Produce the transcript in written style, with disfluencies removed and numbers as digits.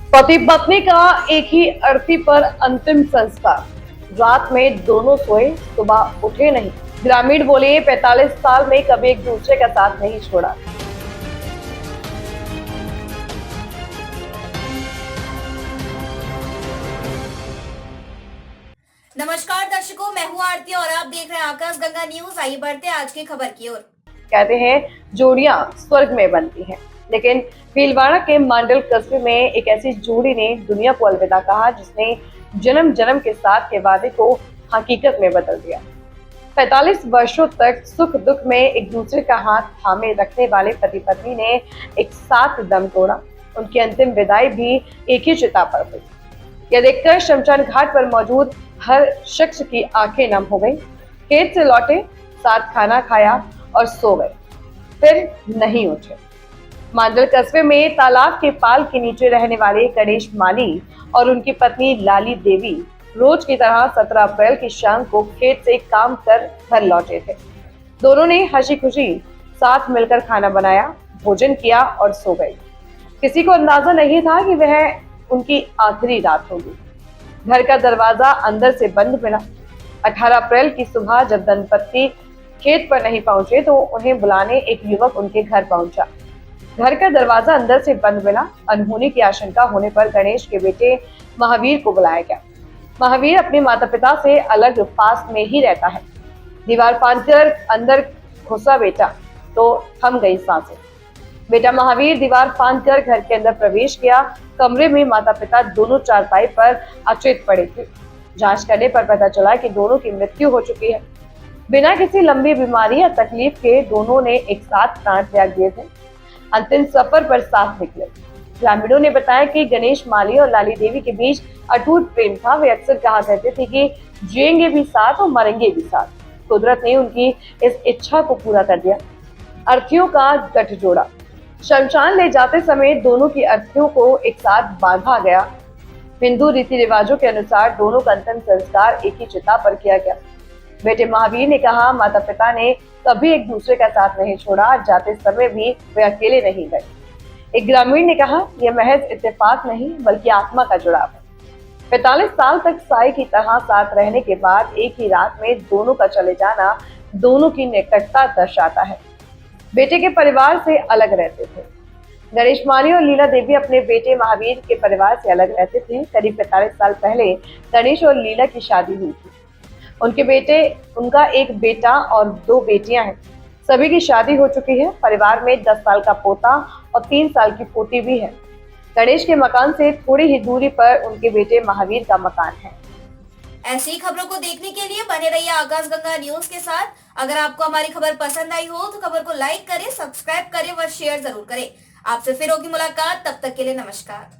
पति पत्नी का एक ही अर्थी पर अंतिम संस्कार। रात में दोनों सोए, सुबह उठे नहीं। ग्रामीण बोले 45 साल में कभी एक दूसरे का साथ नहीं छोड़ा। नमस्कार दर्शकों, मैं हूँ आरती और आप देख रहे हैं आकाश गंगा न्यूज। आइए बढ़ते हैं आज की खबर की ओर। कहते हैं जोड़ियां स्वर्ग में बनती हैं, लेकिन भीलवाड़ा के मांडल कस्बे में एक ऐसी जोड़ी ने दुनिया को अलविदा कहा जिसने जन्म जन्म के साथ के वादे को हकीकत में बदल दिया। 45 वर्षों तक सुख दुख में एक दूसरे का हाथ थामे रखने वाले पति पत्नी ने एक साथ दम तोड़ा। उनकी अंतिम विदाई भी एक ही चिता पर हुई। यह देखकर शमशान घाट पर मौजूद हर शख्स की आंखें नम हो गई। खेत से लौटे, साथ खाना खाया और सो गए, फिर नहीं उठे। मांडल कस्बे में तालाब के पाल के नीचे रहने वाले गणेश माली और उनकी पत्नी लाली देवी रोज की तरह 17 अप्रैल की शाम को खेत से काम कर घर लौटे थे। दोनों ने हंसी खुशी साथ मिलकर खाना बनाया, भोजन किया और सो गए। किसी को अंदाजा नहीं था कि वह उनकी आखिरी रात होगी। घर का दरवाजा अंदर से बंद मिला। 18 अप्रैल की सुबह जब दंपत्ति खेत पर नहीं पहुंचे तो उन्हें बुलाने एक युवक उनके घर पहुंचा। घर का दरवाजा अंदर से बंद मिला। अनहोनी की आशंका होने पर गणेश के बेटे महावीर को बुलाया गया। महावीर अपने माता पिता से अलग पास में ही रहता है। दीवार फांदकर अंदर घुसा बेटा तो थम गई सांसें। बेटा महावीर दीवार फांदकर घर के अंदर प्रवेश किया। कमरे में माता पिता दोनों चारपाई पर अचेत पड़े थे। जांच करने पर पता चला कि दोनों की मृत्यु हो चुकी है। बिना किसी लंबी बीमारी या तकलीफ के दोनों ने एक साथ प्राण त्याग दिए थे। अंतिम सफर पर साथ निकले। ग्रामीणों ने बताया कि गणेश माली और लाली देवी के बीच अटूट प्रेम था। वे अक्सर कहा करते थे कि जिएंगे भी साथ और मरेंगे भी साथ। कुदरत ने उनकी इस इच्छा को पूरा कर दिया। अर्थियों का गठजोड़ा। शमशान ले जाते समय दोनों की अर्थियों को एक साथ बांधा गया। हिंदू रीति रिवाजों के अनुसार दोनों का अंतिम संस्कार एक ही चिता पर किया गया। बेटे महावीर ने कहा, माता पिता ने कभी एक दूसरे का साथ नहीं छोड़ा, जाते समय भी वे अकेले नहीं गए। एक ग्रामीण ने कहा, यह महज इत्तेफाक नहीं बल्कि आत्मा का जुड़ाव है। 45 साल तक साई की तरह साथ रहने के बाद एक ही रात में दोनों का चले जाना दोनों की निकटता दर्शाता है। बेटे के परिवार से अलग रहते थे। गणेश माली और लीला देवी अपने बेटे महावीर के परिवार से अलग रहते थे। करीब 45 साल पहले गणेश और लीला की शादी हुई थी। उनका एक बेटा और 2 बेटियां हैं। सभी की शादी हो चुकी है। परिवार में 10 साल का पोता और 3 साल की पोती भी है। गणेश के मकान से थोड़ी ही दूरी पर उनके बेटे महावीर का मकान है। ऐसी खबरों को देखने के लिए बने रहिए आकाश गंगा न्यूज के साथ। अगर आपको हमारी खबर पसंद आई हो तो खबर को लाइक करें, सब्सक्राइब करें व शेयर जरूर करें। आपसे फिर होगी मुलाकात, तब तक के लिए नमस्कार।